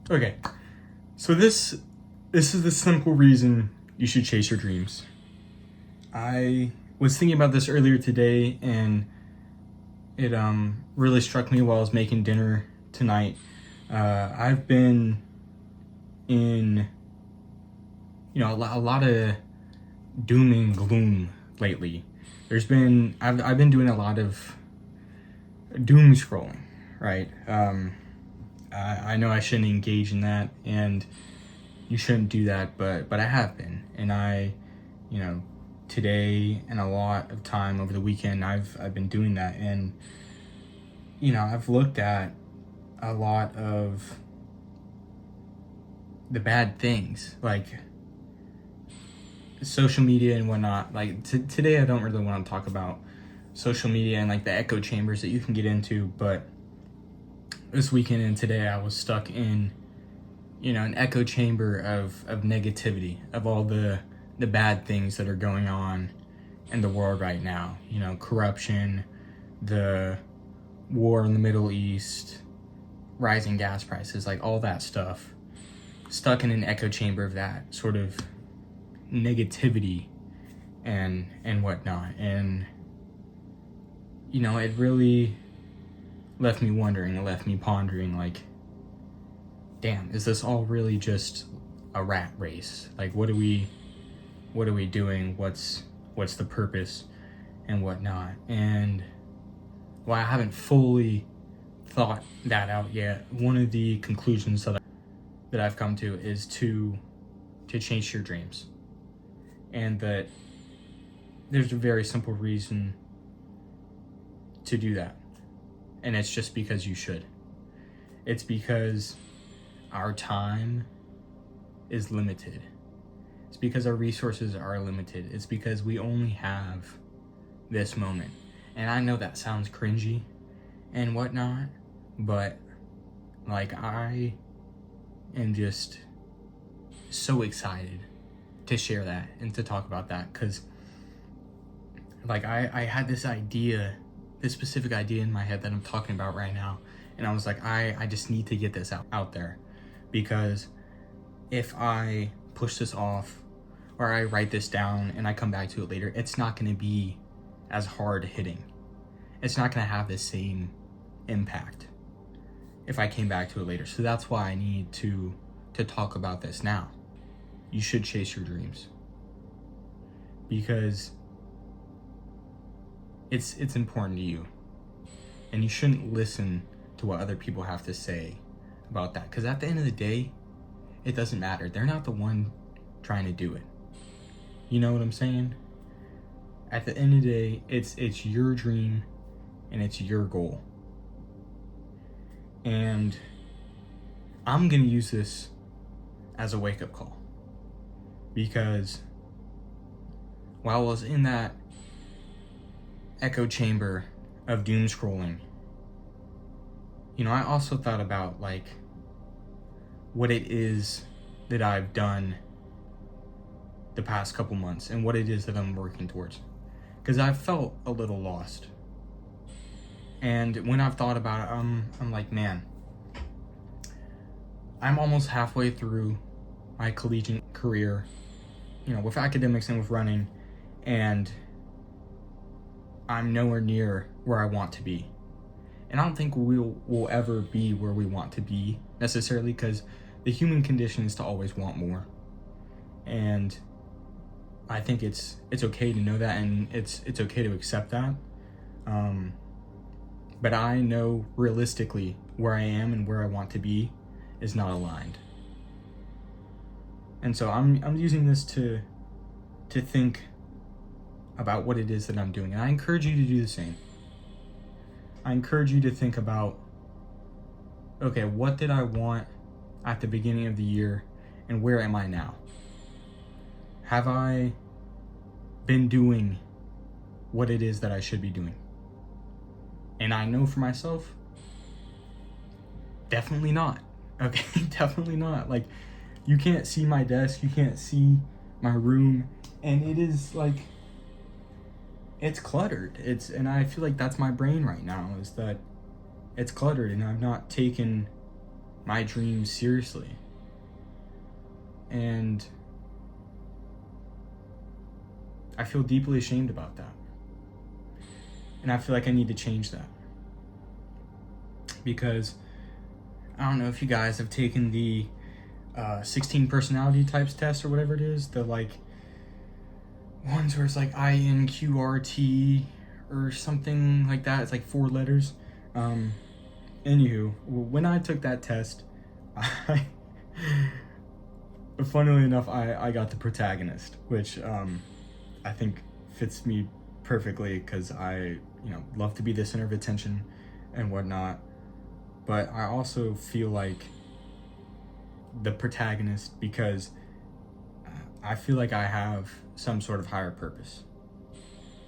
Okay, so this is the simple reason you should chase your dreams. I was thinking about this earlier today, and it really struck me while I was making dinner tonight. I've been in a lot of doom and gloom lately. I've been doing a lot of doom scrolling, right? I know I shouldn't engage in that, and you shouldn't do that, but I have been, and you know, today and a lot of time over the weekend, I've been doing that, and I've looked at a lot of the bad things, like social media and whatnot. Like today, I don't really want to talk about social media and like the echo chambers that you can get into, but this weekend and today, I was stuck in an echo chamber of negativity, of all the bad things that are going on in the world right now. Corruption, the war in the Middle East, rising gas prices, like all that stuff. Stuck in an echo chamber of that sort of negativity and whatnot. And it really left me wondering, it left me pondering, like, damn, is this all really just a rat race? Like, what are we doing? What's the purpose and whatnot? And while I haven't fully thought that out yet, one of the conclusions that I've come to is to chase your dreams. And that there's a very simple reason to do that. And it's just because you should. It's because our time is limited. It's because our resources are limited. It's because we only have this moment. And I know that sounds cringy and whatnot, but like I am just so excited to share that and to talk about that, because like I had this specific idea in my head that I'm talking about right now, and I was like, I just need to get this out there, because if I push this off or I write this down and I come back to it later, it's not going to be as hard hitting. It's not going to have the same impact if I came back to it later. So that's why I need to talk about this now. You should chase your dreams, because it's important to you, and you shouldn't listen to what other people have to say about that, because at the end of the day, it doesn't matter. They're not the one trying to do it. You know what I'm saying? At the end of the day, it's your dream and it's your goal. And I'm gonna use this as a wake-up call, because while I was in that echo chamber of doom scrolling, I also thought about like what it is that I've done the past couple months and what it is that I'm working towards, because I've felt a little lost. And when I've thought about it, I'm like, man, I'm almost halfway through my collegiate career, with academics and with running, and I'm nowhere near where I want to be. And I don't think we'll ever be where we want to be necessarily, because the human condition is to always want more. And I think it's okay to know that, and it's okay to accept that. But I know realistically where I am and where I want to be is not aligned. And so I'm using this to think about what it is that I'm doing. And I encourage you to do the same. I encourage you to think about, okay, what did I want at the beginning of the year, and where am I now? Have I been doing what it is that I should be doing? And I know for myself, definitely not. Okay, definitely not. Like, you can't see my desk, you can't see my room, and it is like, it's cluttered. And I feel like that's my brain right now, is that it's cluttered, and I've not taken my dreams seriously. And I feel deeply ashamed about that. And I feel like I need to change that. Because I don't know if you guys have taken the 16 personality types test or whatever it is. The like ones where it's like INQRT or something like that. It's like 4 letters. Anywho, when I took that test, funnily enough, I got the protagonist, which I think fits me perfectly because I love to be the center of attention and whatnot. But I also feel like the protagonist because I feel like I have some sort of higher purpose.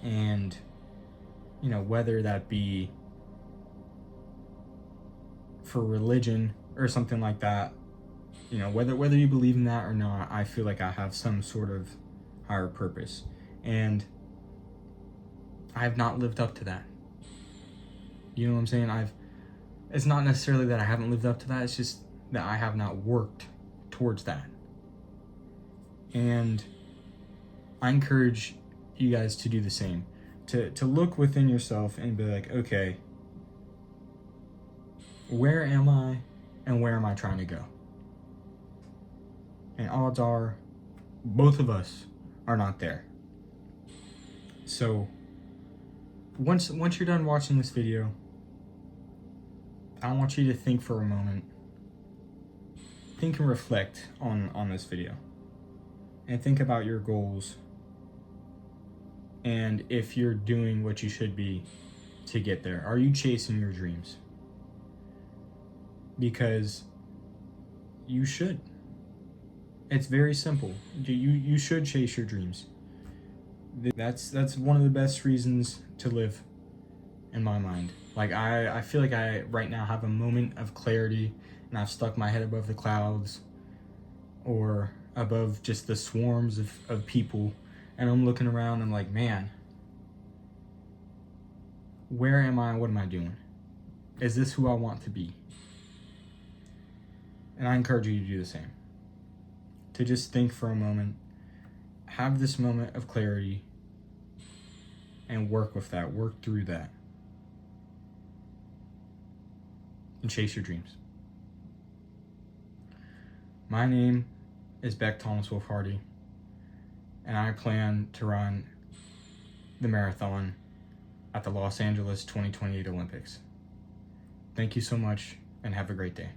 And, whether that be for religion or something like that, whether you believe in that or not, I feel like I have some sort of higher purpose. And I have not lived up to that. You know what I'm saying? It's not necessarily that I haven't lived up to that, it's just that I have not worked towards that. And I encourage you guys to do the same. To look within yourself and be like, okay, where am I and where am I trying to go? And odds are both of us are not there. So once you're done watching this video, I want you to think for a moment. Think and reflect on this video. And think about your goals. And if you're doing what you should be to get there. Are you chasing your dreams? Because you should. It's very simple. You should chase your dreams. That's one of the best reasons to live, in my mind. Like I feel like I right now have a moment of clarity and I've stuck my head above the clouds or above just the swarms of people, and I'm looking around and I'm like, man, where am I? What am I doing? Is this who I want to be? And I encourage you to do the same. To just think for a moment, have this moment of clarity, and work with that, work through that, and chase your dreams. My name is Beck Thomas Wolf Hardy, and I plan to run the marathon at the Los Angeles 2028 Olympics. Thank you so much, and have a great day.